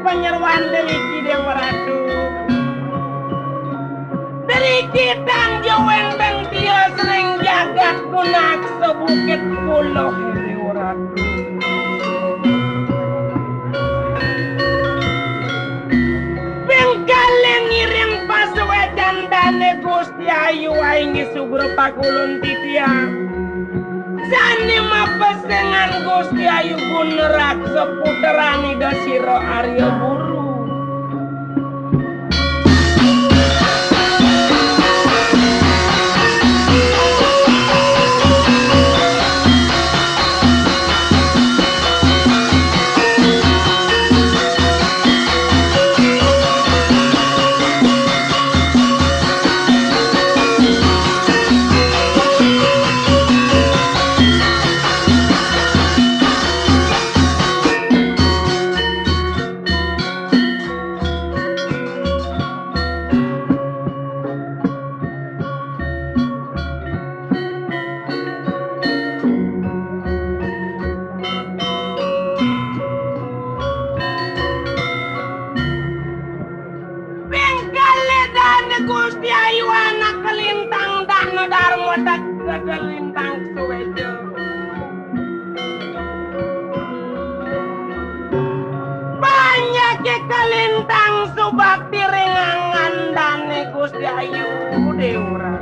penyerwan dari Kideng Ratu dari kitang jawen dan dia sering jagat kunak sebukit puluh hari Ratu bengkaleng ngirim paswedan dan Gusti Ayu aing sugro pakulun titiang Sani mapesengan Gusti Ayu gunerak seputerani dasiro Arya Buru. Gusti Ayu anak kelintang dana darmo tak kelintang suwejo banyak kelintang subakti ringangan dane Gusti Ayu deura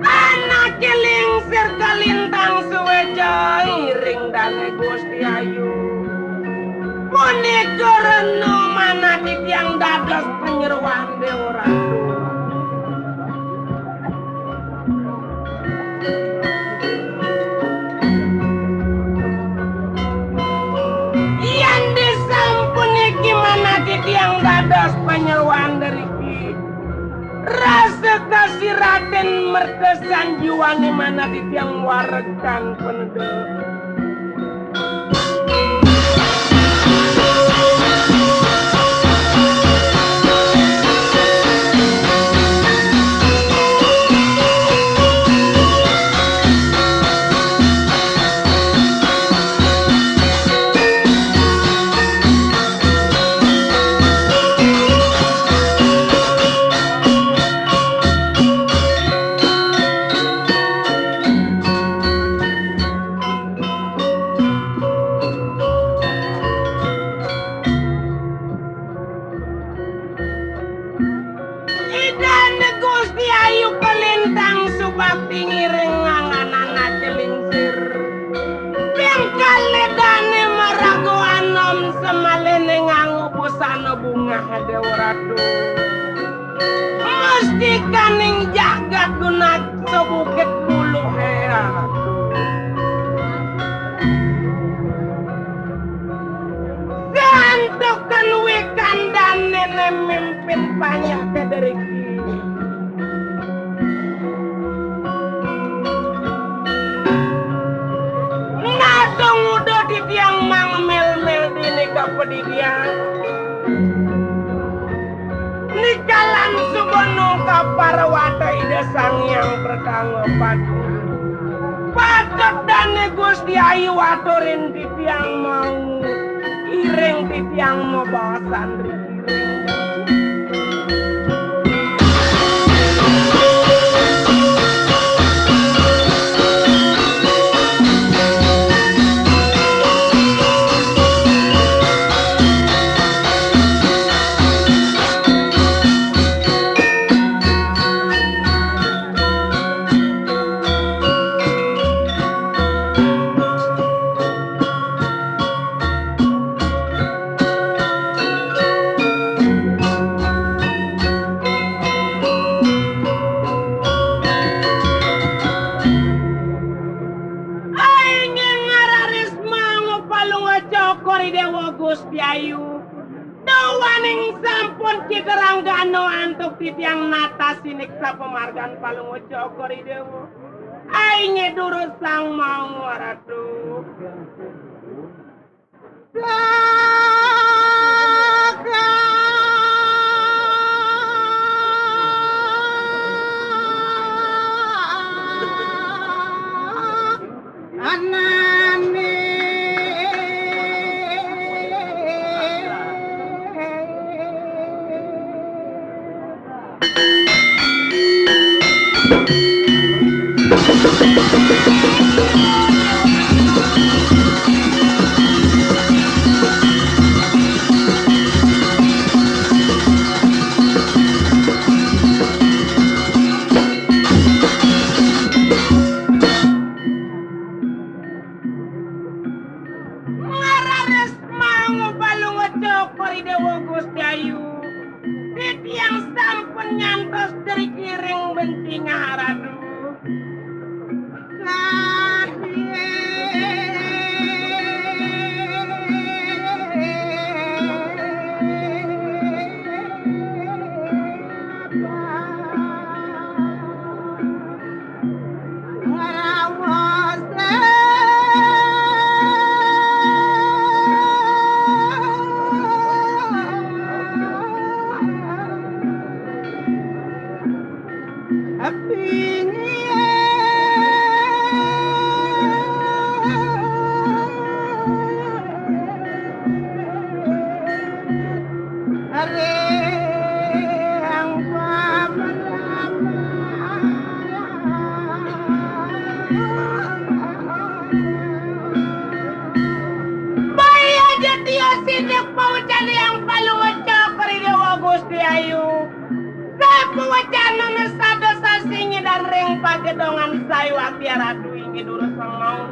anak kelingsir kelintang suwejo iring dane Gusti Ayu Puni kerana mana yang dados penyeruan dewa yang disampuni gimana yang dados penyeruan dari rasa kasih Raden merkesan jiwani mana yang warekan penduduk ngah Dewa Ratu mesti kaning jagat gunak sebukit bulu heran santukan wikan dan nenek mimpin banyak kederiki ngadong udah di tiang mang mel-mel di nikah pedidian nikalan subonong kaparawata ida sang yang bertanggung padu patot dan Gusti Ayu aturin di tiang mau iring di tiang mau bawa sandri iring Gusti Ayu dawaning sampun cikeranggano antuk titiang nata sinik sa pemargan palungo cokori dewo ainge durus sang mau ratu anane Gusti Ayu titiang sampun nyantos dari kiring benci ngaharadu Gusti Ayu sapu wacana dosa singi dan ring pagedongan sayu atiara dui ngiduru sang mau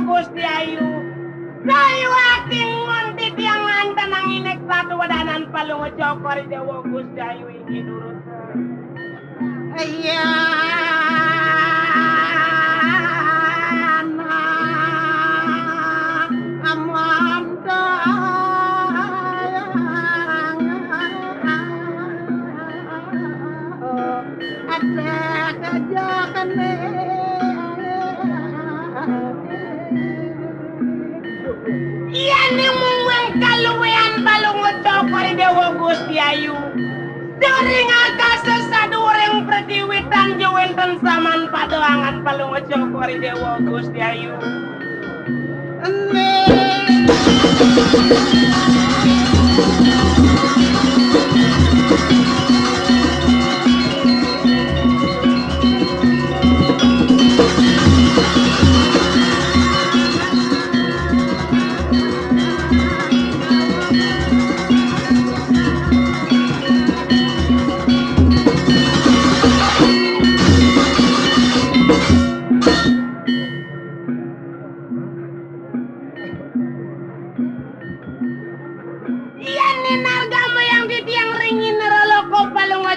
Gusti Ayu sayu aking ngonti tiang nganten ang inek satu wadanan palungo cokori dewa Gusti Ayu iki durusan iya amonto ada kajakane iya ni mungwang kaluwean balungo cokori Gusti Ayu. Jaring akasa saduring pratiwitan jawenten saman padoangan palunga cokori dewa Gusti Ayu.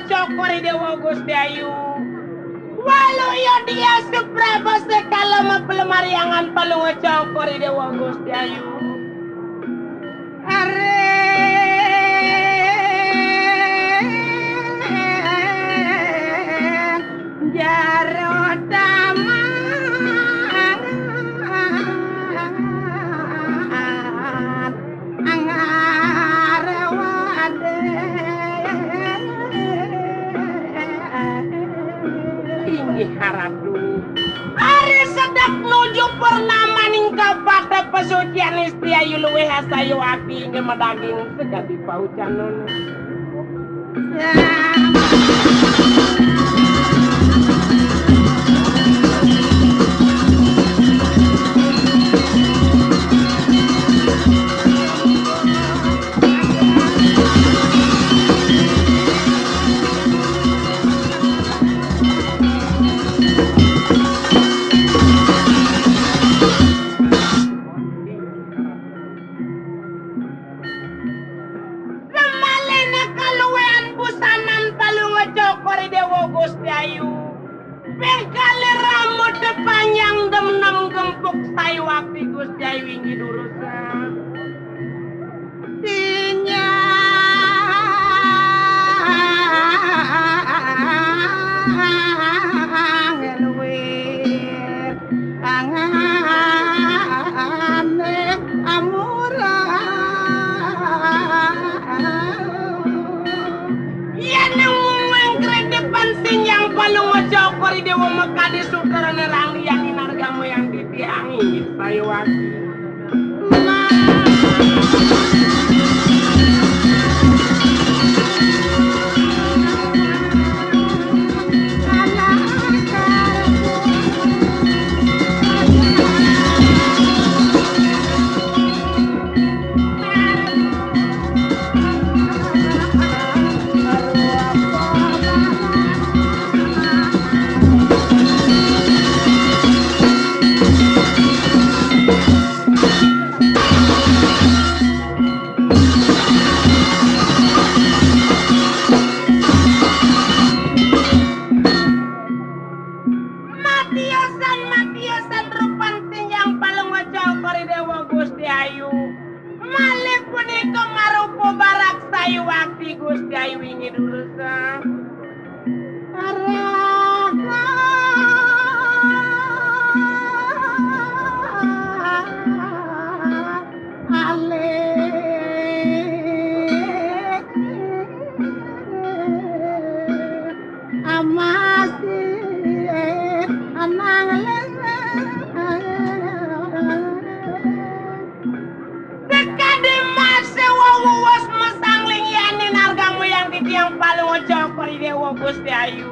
Cokori dewa Gusti Ayu. Walau ya dia seberapa sekala pelemariangan palunga cokori dewa Gusti Ayu. Are jarotama haradu hari sedap nuju purnama ningkau pada pesucian istri Ayu luweh hasayu api ingin medaging segati paucanon Gusti Ayu. Bengkali rambut panjang dem-nem gempuk sayu waktu Gusti Ayu ingin durusan. Dinya ngelwir angane amura yang paling ngejokori dewa mekadi sukara nerang yang inargamu yang ditiangi sayu waki Matiasan rupantin yang paling ngejokori dewa Gusti Ayu. Malih punika marupa barak sayu wakti Gusti Ayu ingin urusan. Yang paling ngejokori dewa Gusti Ayu.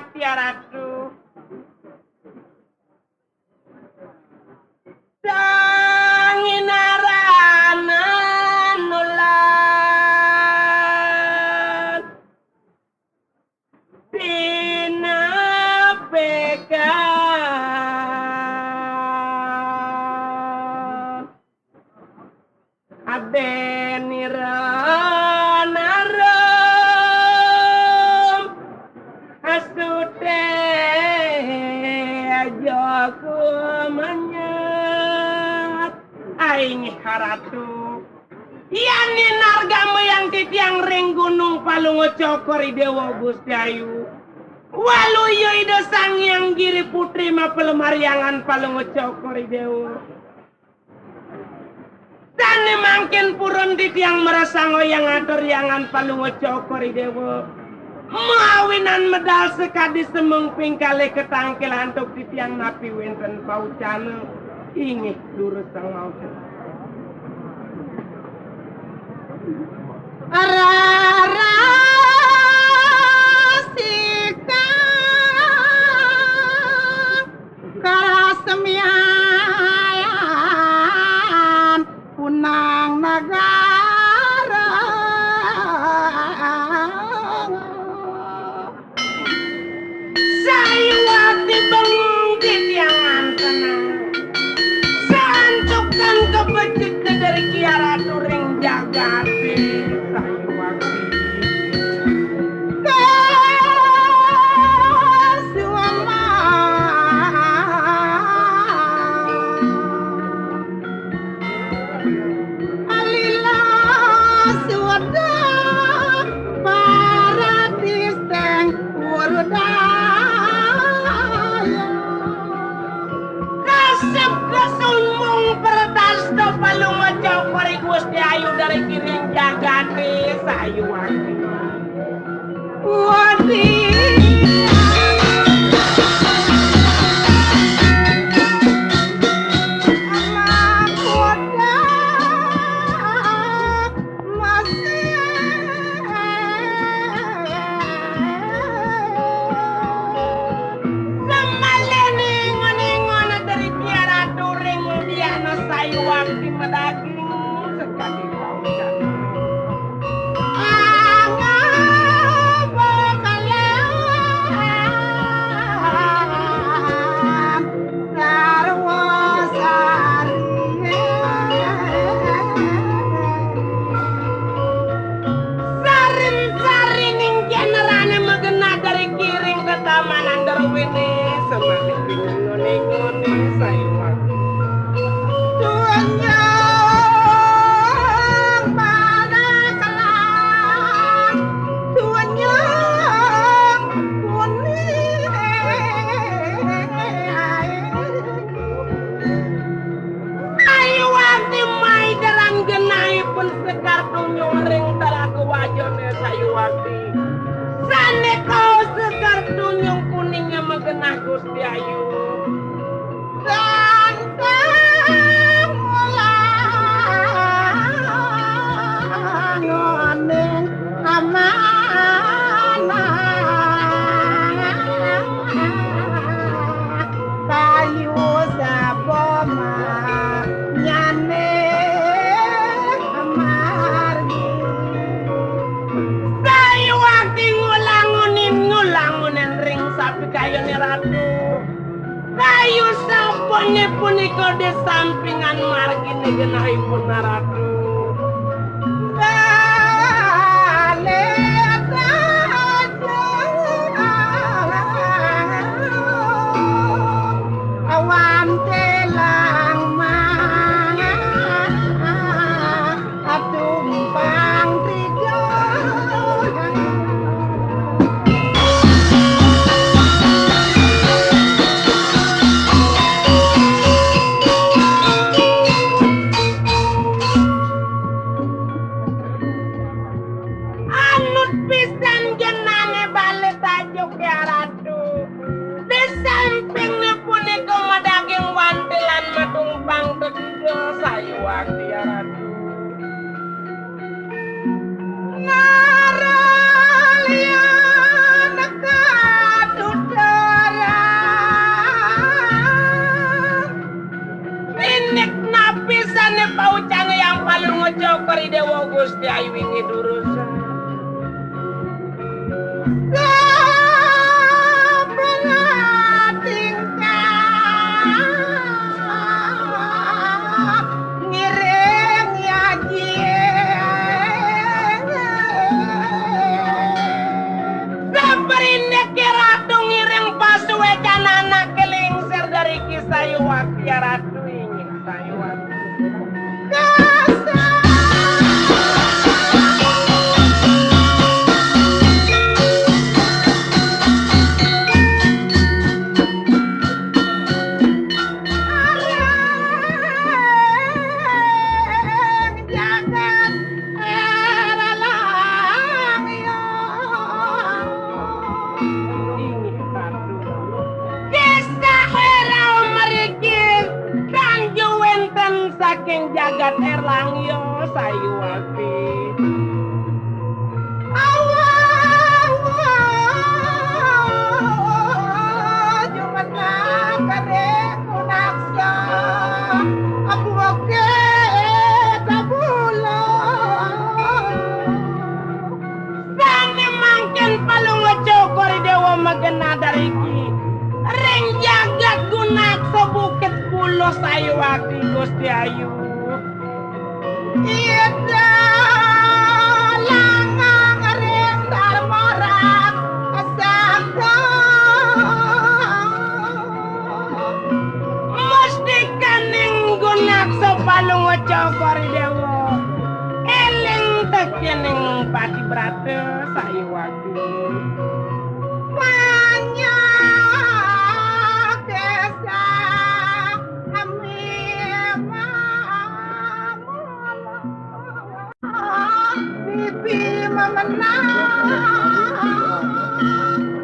Satya Ratu. Sanginarana nulan Dina pekan Adeniranaram Asude Joko menyat Aing haratu Yani nargamu yang titiang ring gunung Palungo Cokori Dewa Gusti Ayu Waluyo ida sang yang giri putri mapelemariangan Palungo Cokori Dewa Tani mangkin purun titiang merasa ngoyang atur yangan Palungo Cokori Dewa Mawinan medal sekadi semengping kali ketangkil antuk titiang napi wenten paucana ingih lurus sang mau Ararasika karasemian punang negara Sayuwati bengungkit yang antenang Sancukan kebecik dari kiara turing jagati Sayuwati Kasiwama Alila siwada paratisteng urudaya Kasep kesumbung pertas do Palungo Cokori Gusti Ayu dari kiring jagati Sayuwati Wadi anak muda masih Semaleni ngon-ngon dari kiara turing diana Sayuwati medaging sekali paucan Sarin-sarin ning generane megena dari kiring ke taman Anggerwini semalik ngoni-ngoni Sayuwati Sayuwati mai daran genai pun sekar tunyung ring talaku wajone Sayuwati Sane kau sekar tunyung kuningnya megenah Gusti Ayu dan ngoning amanah kayu saboma nyane amargi Sayuwati ngulangunin ring sapi kayu ni ratu kayu sampone punika di sampingan margi ni genahipun ratu awan telang tumpang tiga Gusti Ayu wingi durusan. Sayuwati ratu ingin Sayuwati. Saking jagat erlang yo Sayuwati. Sane mangken palunga cokor dewa magena dariki. Ring jagat gunaksa bukit kulo Sayuwati Gusti Ayu. Ida langang ring darmorak asaka mesti kaning gunaksa palunga cokor dewa eling tekening pati brata Sayuwati.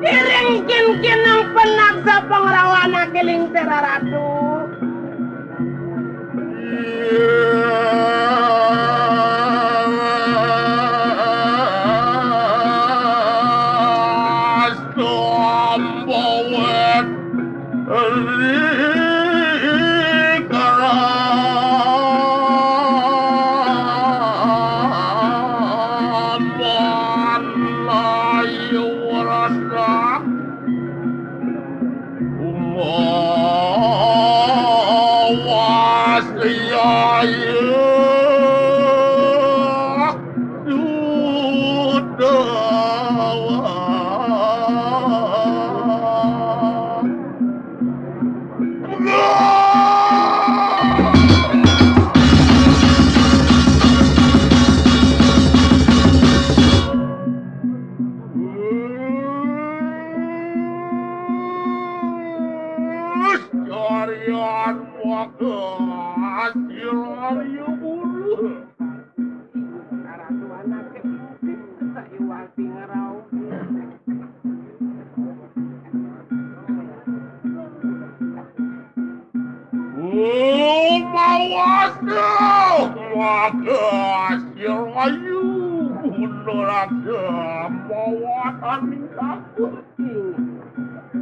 Iring-kin ang penak sa pangrawana kiling seraratu.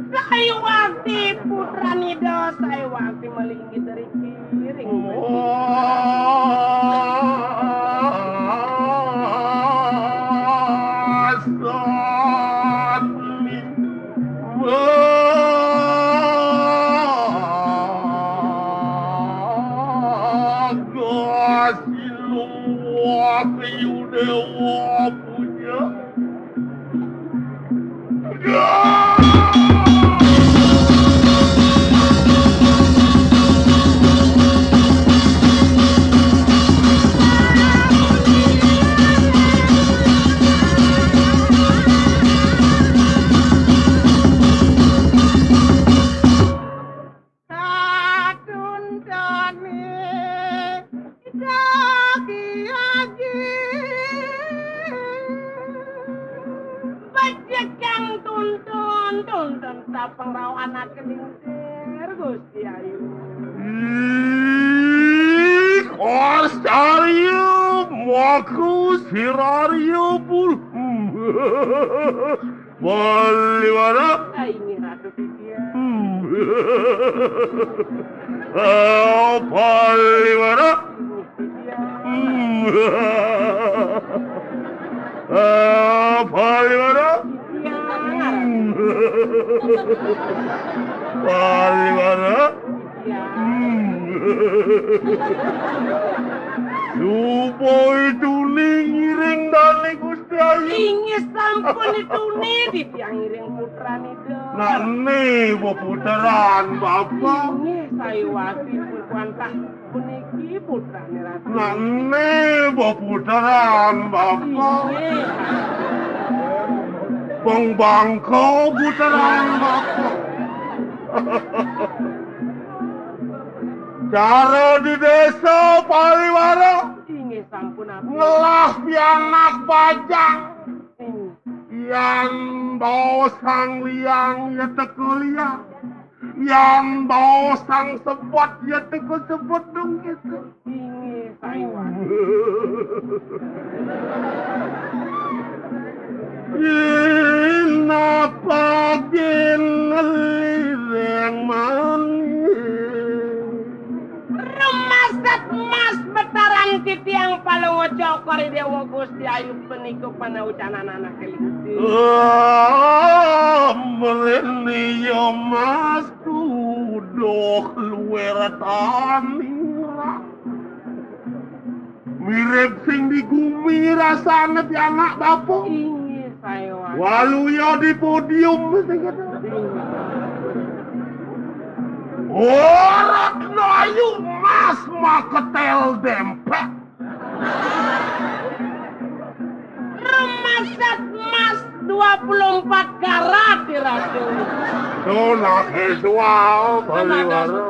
Sayuwati putranida Sayuwati melingkit dari kiring. Sirario pun Bagaimana? Ini Ratu Vidya. Bagaimana? Vidya. Paliwara? Paliwara? Supaya itu ngiring dani Gusti Ayu. Inggih sampun itu nih tiyang ngiring putra nido. Nak nih putaran Bapak. Inggih Saywati pukuantah puniki putrane Ratu. Nak nih putaran Bapak. Inggih. Bang Bangko putaran Bapak. Cara di desa Paliwara Inggih sampun apa? ngelah pianak bajang yang bawa sang liang ya tekuliah yang bawa sang sebot ya teku sebut dong gitu. Inggih Saywati. Napa lireng manis Rumasat mas betaran titiang palongo cokor dewa Gusti Ayu peniku panaucanan anak kelinci. Mereni yo mas tuduh luwer tanira mirip sing di gumi rasane ti anak bapak. Inggih Saywati. Walu yo di podium sing kata. Orang Ayu mas maketel dempet. Rumasat mas 24 karat di Ratu. Dona kesuau Paliwara.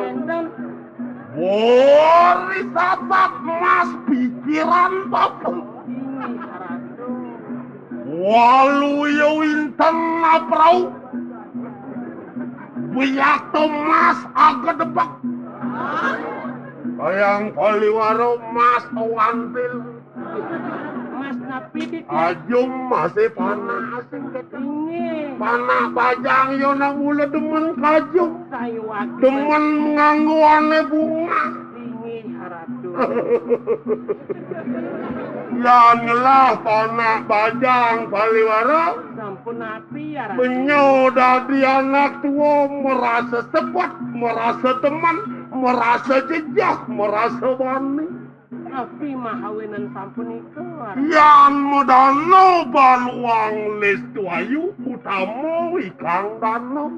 Bori sapat mas pikiran bapak. Inggih Ratu. Walu yo inten aprau. Biyak mas agak debak. Sayang Paliwara mas awantil. Mas napi di Ajum masih panas singkat. Inggih Panah bajang yo nang mula demen kajum. Saywati. Demen nganggo ane bunga. Inggih Ratu. Yan ngelah panah bajang Paliwara. Sampun api ya Ratu. Menyo dadi anak tua merasa sepot, merasa teman, merasa jejak, merasa wani. Api mahawinan sampun iku. Yan modano baluang lestu ayu utama ikang dano.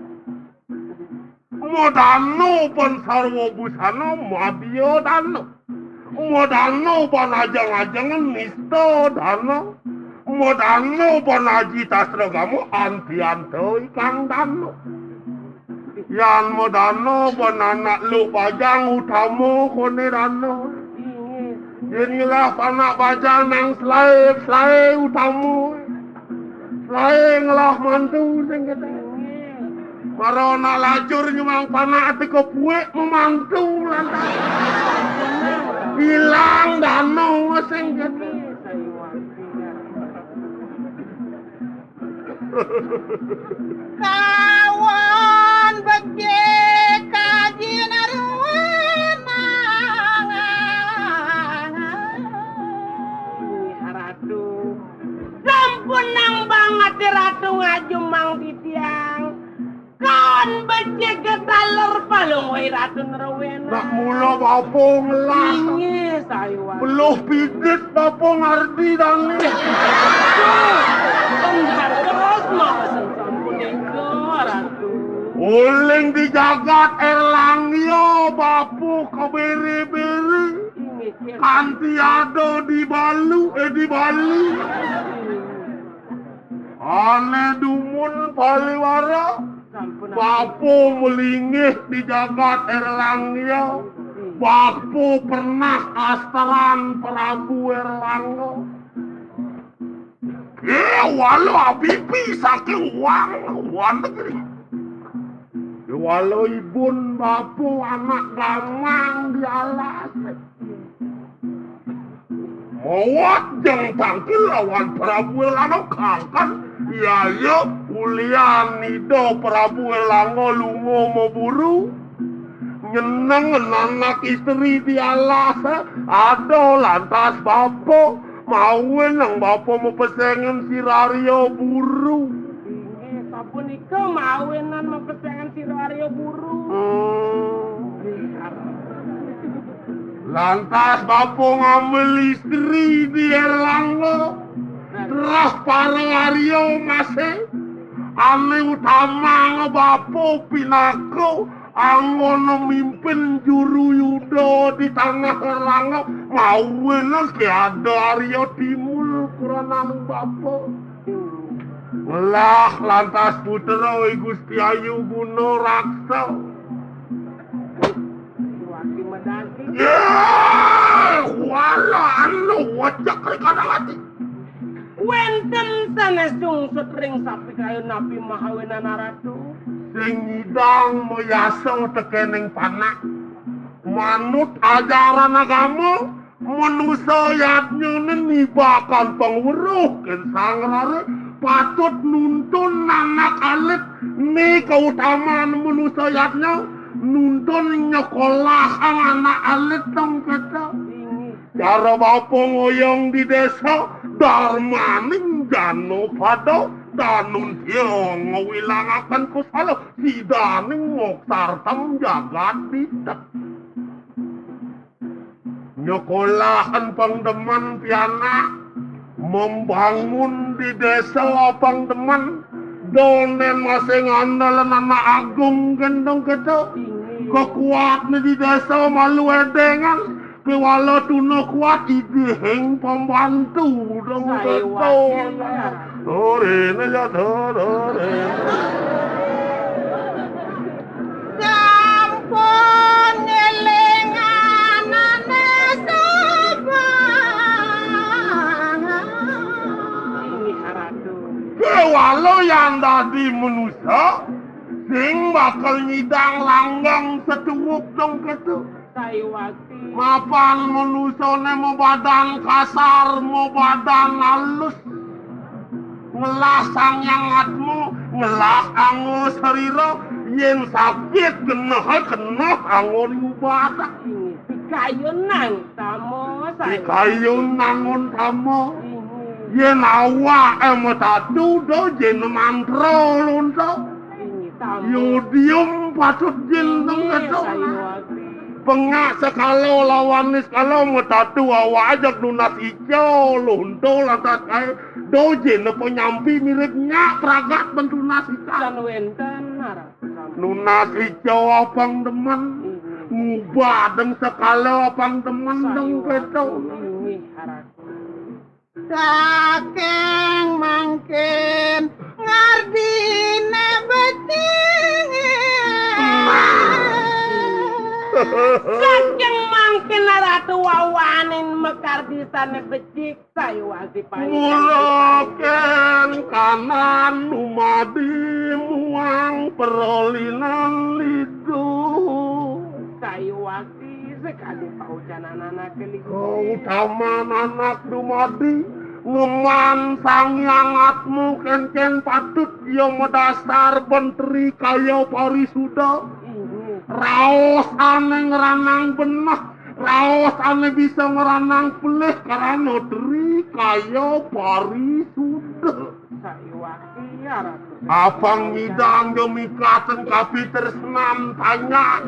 Modano pan sarwa busana mabio dano. Modano pan ajang-ajangan nisto dano. Modano pan aji tasragamu anti-anto ikang dano. Yan modano pan anak lu pajang utama kone dano. Inilah anak bajang nang selai utamu. Selai ngelah mantu sing kete. Marona lajur nyumang panak ati kepuek memantu lantai. Hilang dano sing kete. Kawan becek kaji naruana. Ratu. Sampun nang banget di Ratu ngajumang titiang. Kawan becek ketalur palung wai Ratu nerawena. Nak mula bapo ngelah. Inggih Saywati. Beluh pidit bapo ngarti dani. Bentar terus mawasan sampun eko Ratu. Uling di jagat Erlangyo bapo keberi-beri. Kanti ada di Balu, di Bali. Ane dumun Paliwara. Bapo melingih di jagat Erlangyo. Bapo pernah astaran Prabu Erlangyo. Walau abibi saking uang negeri. Walau ibun bapo anak gamang di alas. Mawat jeng tangkil lawan Prabu Erlangga kangkan. Ya yuk kuliah nido Prabu Erlangga lungo mau buru. Nyeneng anak istri di alas. Ado lantas bapo mau nang bapak mau pesengan si Rario buru. Ini sabun ika mawinan mempesengan si Rario buru. Lantas bapak ngambil istri di Erlangga. Terus para Rario masih ane utama ngebapo pinako angono mimpin juru yudo di tanah Erlangga mau ke ada Aryo Timur kuranang bapo lah lantas putra Gusti Ayu Buno Raksa Waki medaki. ya wala anu wajak kadang hati Wenten sanes sungsut ring sapi kayu napi mahawinan aratu. sing ngidang moyaso tekening panak manut ajaran agama manusia yatnya nibakan pangweruh ken sangrare patut nuntun anak alit ni keutamaan manusia yatnya nuntun nyekolah anak alit tong kita cara bapak ngoyong di desa darmaning jano pada danun tiong ngawilangakan kusalo si daning moksartam jagat ditet nyokolahan pangdeman piana membangun di desa pangdeman donen masing andalan anak agung gendong keto kekuatnya di desa malu edengan kewala tuna kuat ideheng pembantu dong keto ore na ore Sampun nyelengan ini haratu. kewala yang dadi manusia sing bakal nyidang langgang setuwuk dong keto Saiwati. mapan manusane mau badan kasar mau badan halus ngelah sanyangatmu ngelah angus hariro yen sakit kena angon mubadak Ini pikayunan tamo saya. dikayun nangon tamo Ini yen awak tatu do jen mantro lunto tamo. yodium patut jen dong keto Saiwati. pengak sekalo lawanis kalau mau tatu awak ajak lunas hijau lunto lantas kayak doje ne penyampi miripnya pragat bentuk nasi Dan wenten haratu. lunas hijau apang demen ngubah deng sekalo apang demen deng keto Ini haratu. Saking mangkin ngardine becing Saking mangkin ratu wawanin mekar di sana becik Saiwati muloken kanan umadi muang perolinan lidu Saiwati sekali paucanan anak keliku. keutamaan anak dumadi ngeman sangyangatmu kencen patut dia medasar benteri kaya parisuda Ini raos ane ngeranang benah raos ane bisa ngeranang pelih karena deri kaya parisuda Saiwati haratu. abang ngidang yo mikaten kapi tresnan tanya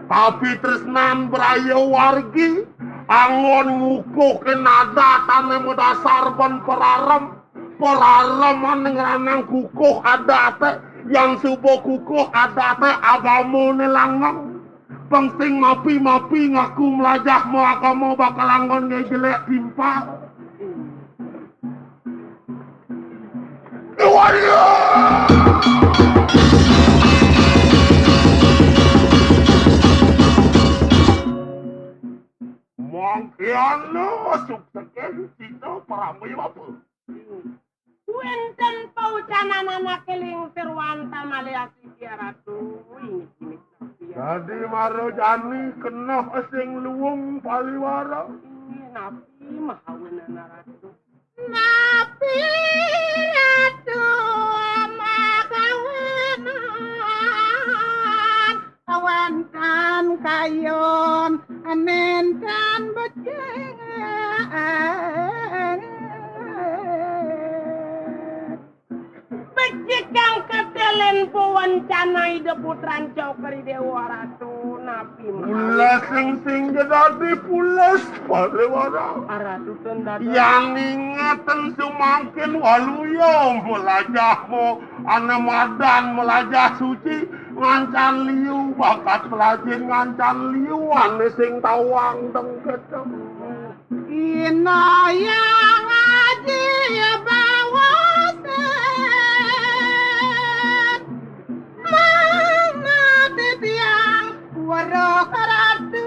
kapi tresnan berayo wargi angon ngukuh kenada tane medasar ban perarem ane ngeranang kukuh adate yang subuh kukuh adate agamo nelangang pengsing mapi ngaku melajah mau agama bakal angon ngejelek timpa waduh mangkian lo sukses kita paramu apa Wenten paucanan anak keling terwanta maliasi ratu. Ini jadi maro jani kena asing luwung paliwara ini napi mahawinan ratu. napi ratu makawinan awantan kayon anentan becing jikang ketelen pewancana ide putran cokri dewa ratu napi Pulas sing jadi pulas Palewara. Ratu tenda Yang ingatan semakin waluyo melajahmu ane madan melajah suci ngancan liu bakat pelajin ngancan liu ane sing tawang dengketeng. Ina yang aji bawasan Mana titiang warok ratu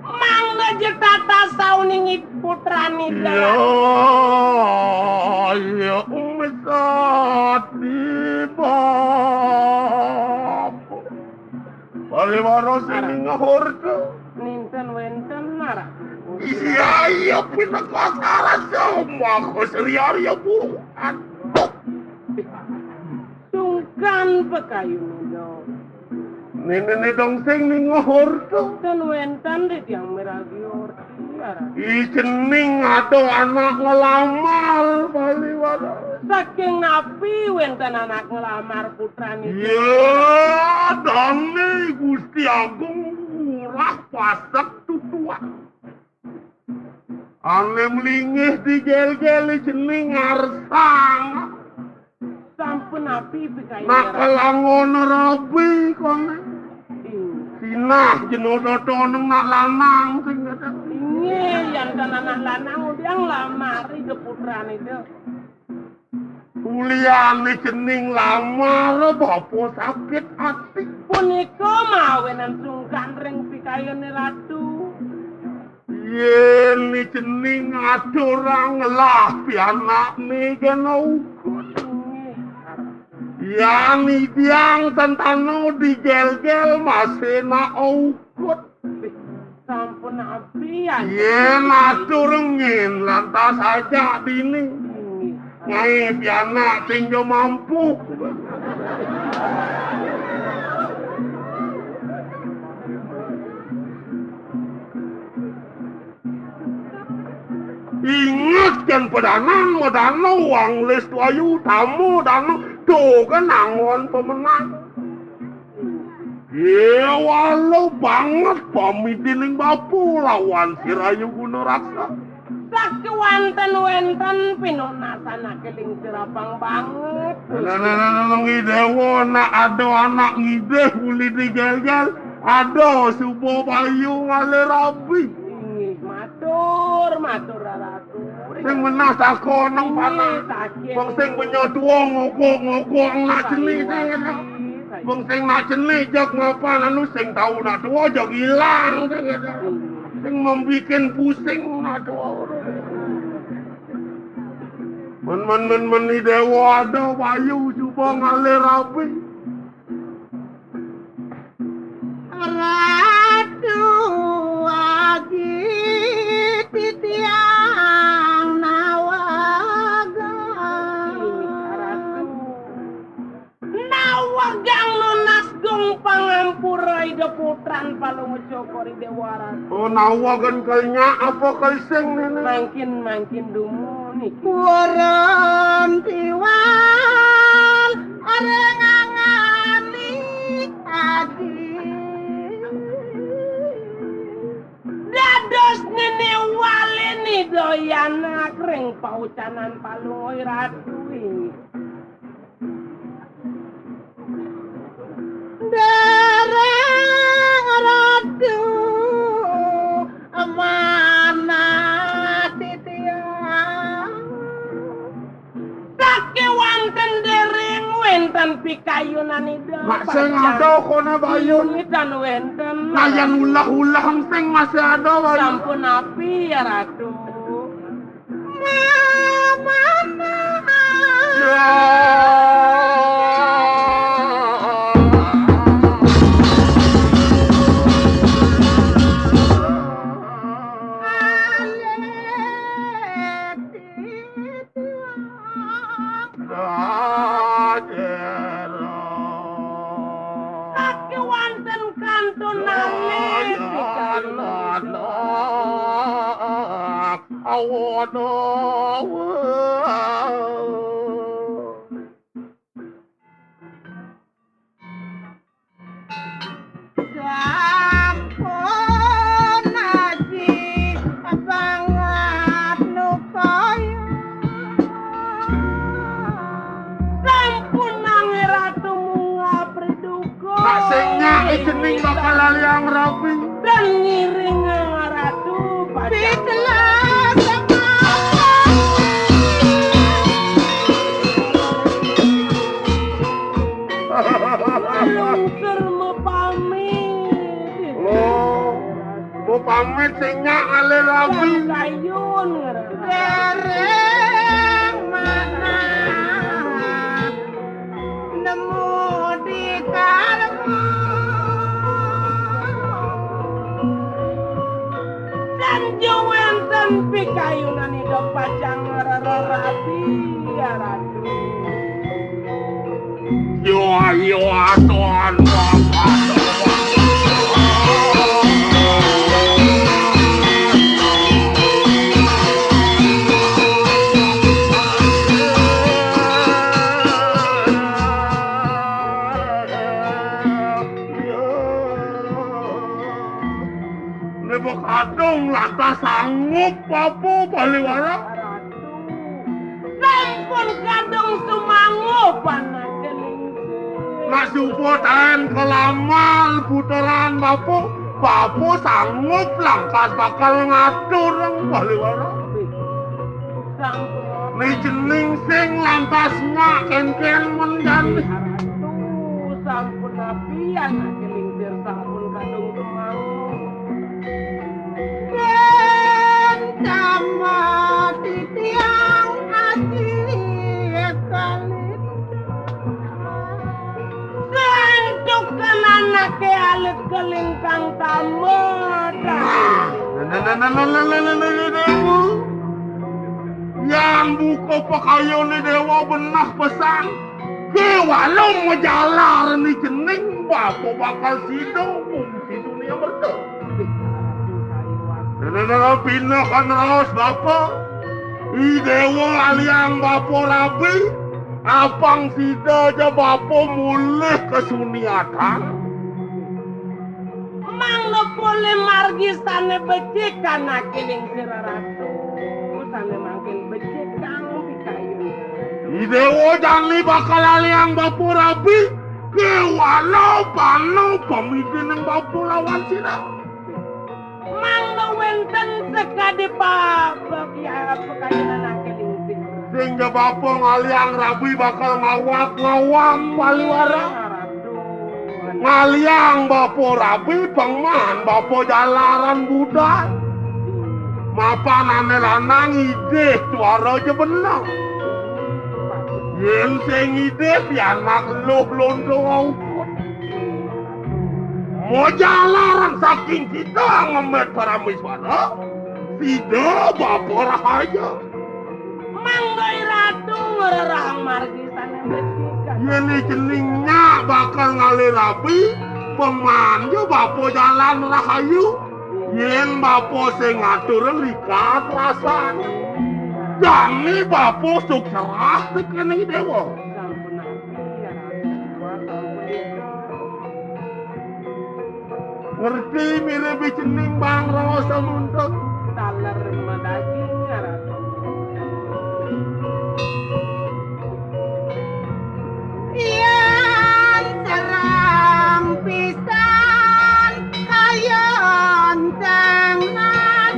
mang ngejeta sauningit putrani Ya, ya umisat di bab. Palewara sini ngahorda. ninten wenten nara Iya, pinagkasara semua ko seriari ya buruan. sungkan pekayu nido Nene dong sing ning ngahorda. ten wenten di tiang meragi orti ara Ijening ado anak ngelamar Palewara. saking napi wenten anak ngelamar putrani Ya, dane Gusti Agung murah pasak tutua. Ane melingih di gel-gel jening arsang. sampun napi pekayu Nak kelangon rabi kone. Sinah jenodotoneng nak lanang sing ada. ini yang dan anak lanang udah lamari ke putrani itu Kuliane jening lamar bapak sakit hati. punika mawenan sungkan ring pikayane ratu Yen ni jening adorang lah pianak ni kena ukut. Yani tiang tentano di gel-gel masih na ukut. sampun api ya Yen adorengin lantas aja dini. Ngai pianak tinggal mampu. Ingat kan pedanan medano uang les ayu tamu dano tuh kan angon pemenang. Ya walau banget pamidiling bapu lawan si Rayu Guna Raksa. sakewanten wenten pinunasana keling serapang banget Nang idewo nak ada anak ngide uli digel-gel ada subuh bayu ngale rabi. ingih matur ratu Sing menah sakonong panah. Wong sing punya tuwa ngokok-ngokok nak jeli saya. Wong sing nak jeli jog mapan anu sing tau nak tuwa jog ilang sing membikin pusing nak tuwa. Men ni dewa ada bayu coba ngalir rapi. Ratu agi titiang nawaga nawagang lunas gung pangampura ida putran palung cokori dewa ratu Oh nawagan kalnya apa kalseng nene. makin dumu niki Warang tiwal arengangani adi dados nene wale ni doyan ring paucanan palung ratu ini dereng ratu mana titiang sakewanten dereng wenten pikayunan ida Mak sing ada kono bayu. dan wenten Layan ulah-ulah sing masih ada bayu. sampun api ya ratu mana Ya. sakewanten kantonane pikayunan Sampun aji banget nukaya Sampun nangi ratu munga priduga Kasingnya ijening bakal yang rapi. dan ngiring ratu Pitlah lungsur mepamit Mau pamit singnya ale rapi. kayun dereng mana nemu di karepmu dan jawenten pikayunan hidup pacang rarati ya ratu Yo atuan Nebok adong lantas sanggup apa baliwara? sampun kadung sumangupan Nak supotan kelamal putaran bapu sanggup langkas bakal ngatur ang baliwara. sampun Ni jening sing lantas ken menjani. ratu sampun apian kelingsir sampun kadung sumangu sama titiang aji kalit sentukan anake alit kelingkang tamoda Yang buka pakayon ni dewa benah pesan ke walong majalar ni jening bapo bakal sidong si dunia bertuh. Pindah kan raos bapa I dewa aliang bapo rabi apang sida aja bapo mulih kesuniatan. mang lo boleh margi sane becikan kelingsir ratu sane makin becikan pikayun I dewa jani bakal aliang bapo rabi ke walau pano pemimpin ng bapo lawan sida. mang lo wenten sekadi ya pikayunan kelingsir Sehingga bapo ngaliang rabi bakal ngawam baliwara. Ngaliang bapo rabi pengman bapo jalaran budal. Mapan ane lanang ide tuara aja benang. Yen sing ide pianak luh londo ngawut. Mau jalaran saking kita ngemet para miswana. Tidak bapo rahaja. Manggai ratu ngererang margi sana becikan Ini jeningnya bakal ngalir rabi pemanja bapo jalan rahayu yen bapo sing ngatur likat rasanya jani bapo suk cerah tekene dewa sampun api ya ratu ngerti mirip jening bang rasa muntuk taler medaging ya ratu yang serang pisan kayon tengah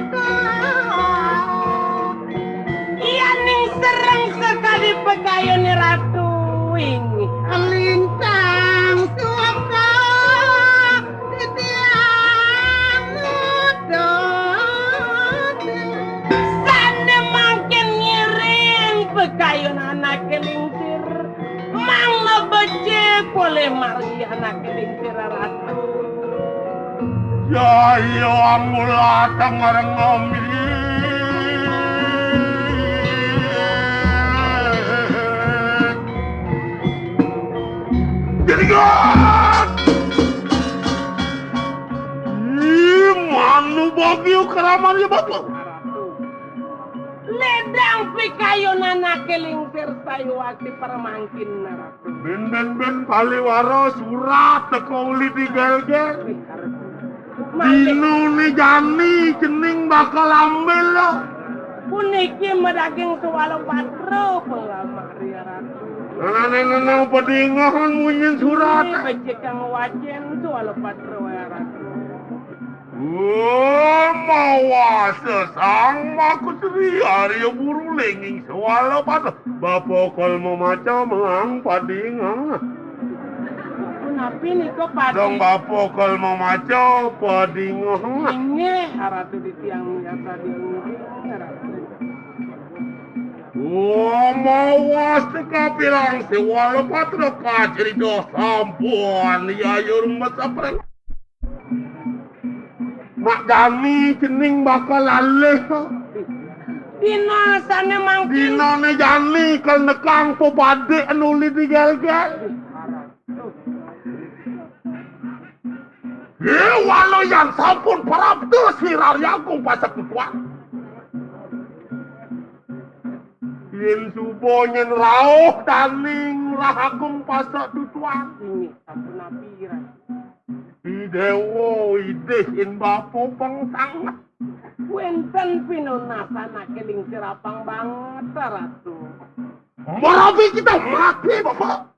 iya ning sereng sekali pekayon ratu ini lintang suaka titiang mudut sane makin ngiring pekayon anak kelingsir mang ngebecek boleh margi anak kelingsir ratu Jaya amula tangar ngomili Jadikan manu bagyo keraman ya bapak Ledang pikayunan nakelingsir sayu wakti permangkin na ratu. Ben paliwaro surat teko uli digel-gel. Dino ni jani cening bakal ambil lo. Puniki medaging suwalo patro pengamari ratu. Nana pedingahan munyin surat. Ini becek kang wajen suwalo patro ya ratu. Mawas sesang maku seri hari buru lenging sewala pada bapak kol mau maca mengang padingang. Napi ni ko pati. Dong bapak kol mau maca padingang. Inge ratu di tiang biasa dia ratu. Mawas teka bilang sewala pada kaciri doh sampuan ya yurung masapreng. Mak Jani cening bakal alih. Dino sana mangkin. Dino ne Jani kal nekang po pade nuli digel-gel. Walau yang sampun parabdo sirar yakung pasak tuan. Yen subo nyen rauh daning rahagum pasak tuan. Ini sampun napiran. Dewo idehin bapo pangsang. Wenten pinunasa nakeling sirapang banget ratu. Marabi kita mati bapak.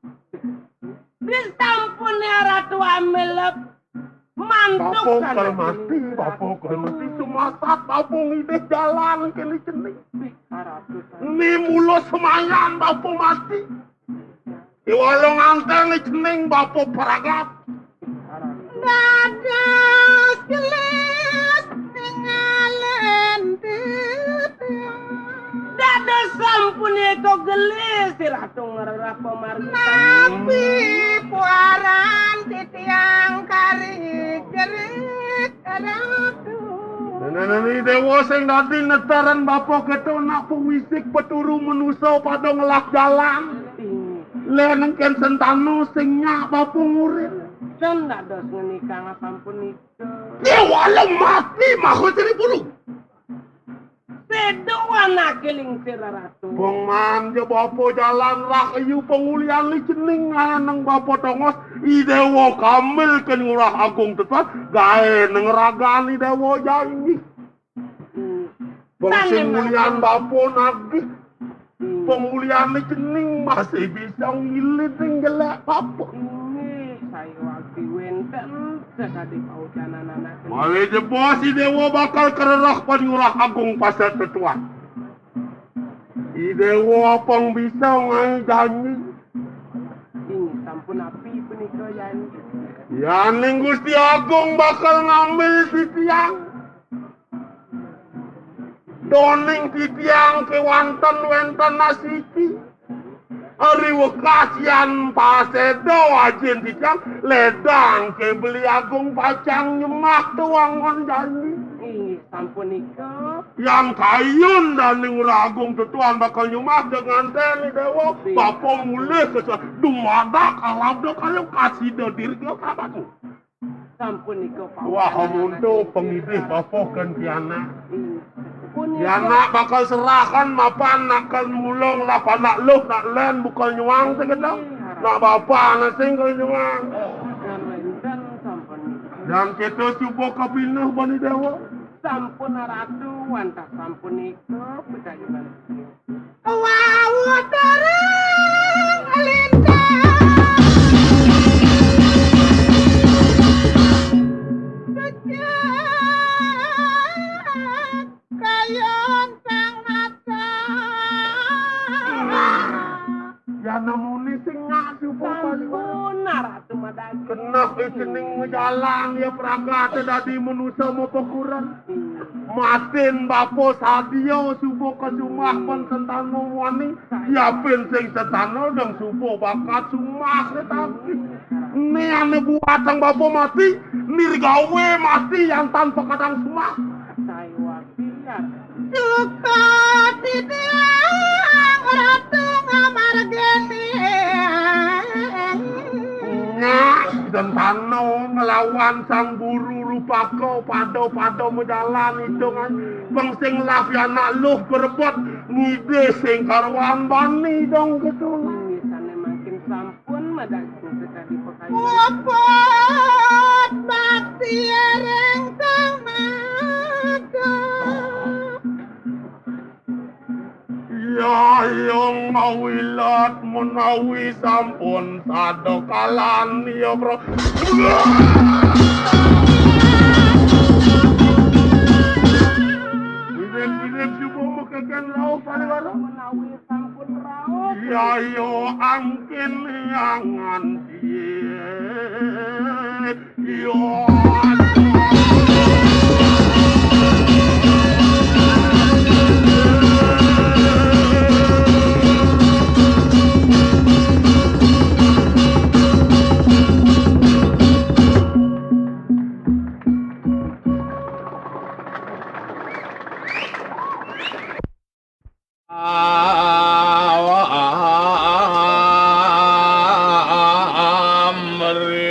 Disampun ya ratu amelep. Mantuk Bapo kal mati sumasat bapo ngide jalan keli cening. Ni mulo semayan bapo mati. Iwalong anteng cening bapo paragap. Dadas gelis tinggalin Dadas sampun eko gelis si ratu ngerap pemargitan. Nabi puaran titiang kari jerit ratu. Nani dewa sing dadi netaran bapo ketunak puwisik peturu menuso pada ngelak jalan. Lenengken sentano sing nyak bapo ngurit. Dan dadas ngenikah sampun iko. Walau mati mahu jadi bulu. Sedua nakeling si ratu. Bong manja bapo jalan rahayu pengulian li cening nang bapo tongos. Idewo kamil ken ngurah agung tetat. Gae nengeragani dewo janji. Bong singulian bapo nagih. Pengulian li cening masih bisa ngilit ning jelek bapo. Sayu wakti wenten sekali paujanan anak. Mali jebos idewo bakal kererah panyurah agung pasar tetuan. Idewo apang bisa ngai janji. Ini sampun api punika janji. Yaning Gusti Agung bakal ngambil si tiang. Doning si tiang kewanten wenten nasiki. Ari wakasian pasedo ajen dicang ledang ke beli agung pacang nyemak tuangon janji. Ini sampun iko. Yang kayun dan agung tetuan bakal nyemak dengan teni dewa. Bapak mulai kesal dumada kalabdo kalau kasih do dirgo kabaku. Sampun iko. Wah hamunto pengidih bapak kan tiana. Punika. Tiana bakal serahkan mapan nakal mulong lah panak loh nak len bukan nyuang segedang. Nak bapak nak singgol nyuang. Dan wenten sampun iko. Dan kita cuba kapinuh bani dewa. Sampun ratu wantah sampun iko pitajuan. Wow terang lintang kayon sang mata. Ya namuni sing ngasuh pali. Sampun ratu madagi. Kenap cening jalan ya praga dadi manusia mau pekuran. Matin bapo sadio subo kesumah pun sentano wani. Siapin sing sentano dan subo bakat sumah tetapi. Ini ane buatang bapo mati. Nirgawe mati yang tanpa kadang sumah. Sayu wakti ya. Suka titiang ratu ngamar geni. Dan tano ngelawan sang guru rupako pado-pado menjalan hitungan bangsing lafianak luh berebut ngide sing karuan bani dong gitu. Misalnya makin sampun madaging sekali pekayu. Popot bakti ereng tamaga. Ya yang mawilat menawi sampun sadokalan ya bro. Bidin juga mekakan rauh pariwara. Menawi sampun raos. Ya yo angkin yangan dia. Yo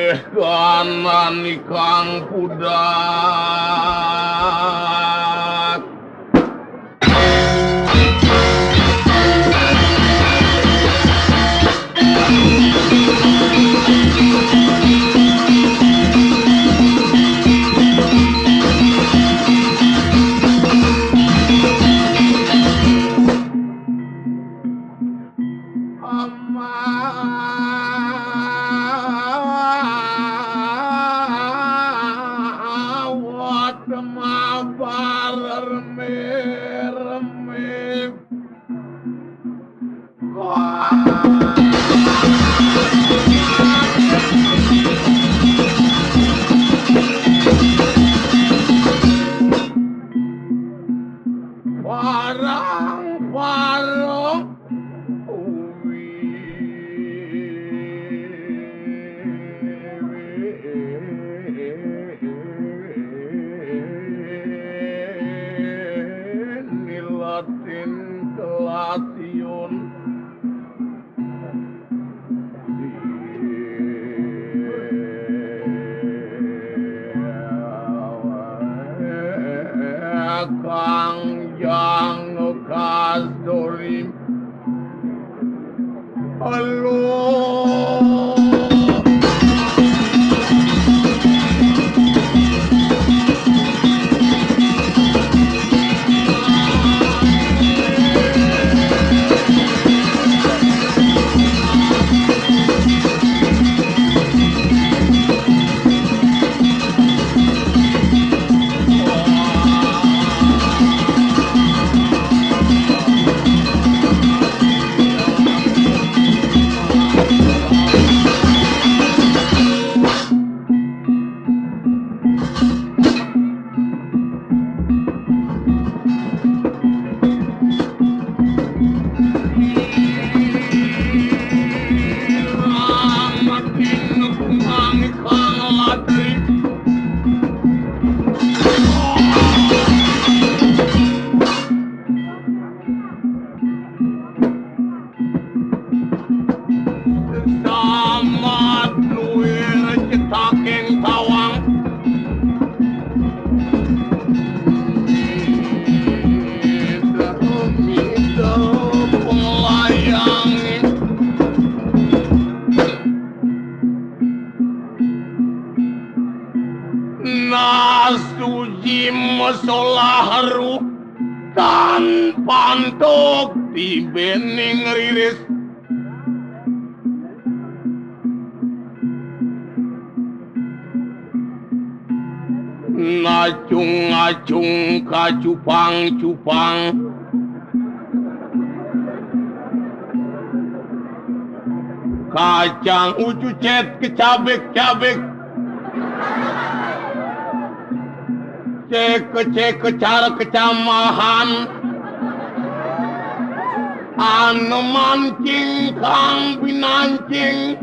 Amerikanan ikang pudak Parang nilatin kelation Kang Jang Kasdorim Halo Nasuji mesolaharu tan pantok di bening riris ngacung-ngacung kacupang-cupang kacang ucucet kecabek-cabek cek cara kecamahan anu mancing kang pinancing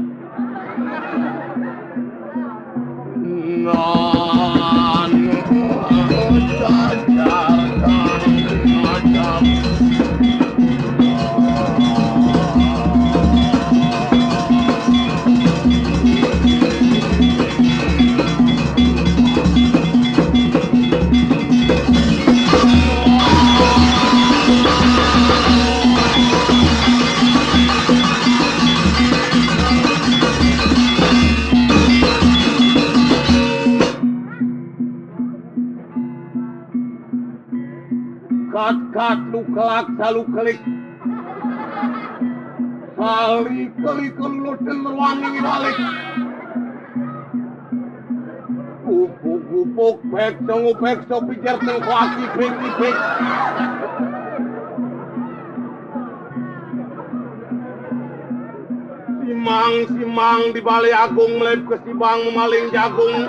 kat lu kelak salu kelik. Kali kelutin ruangi balik. Upuk pek so pijar teng kuaki pek. Simang di Bali Agung melip ke Sibang memaling jagung.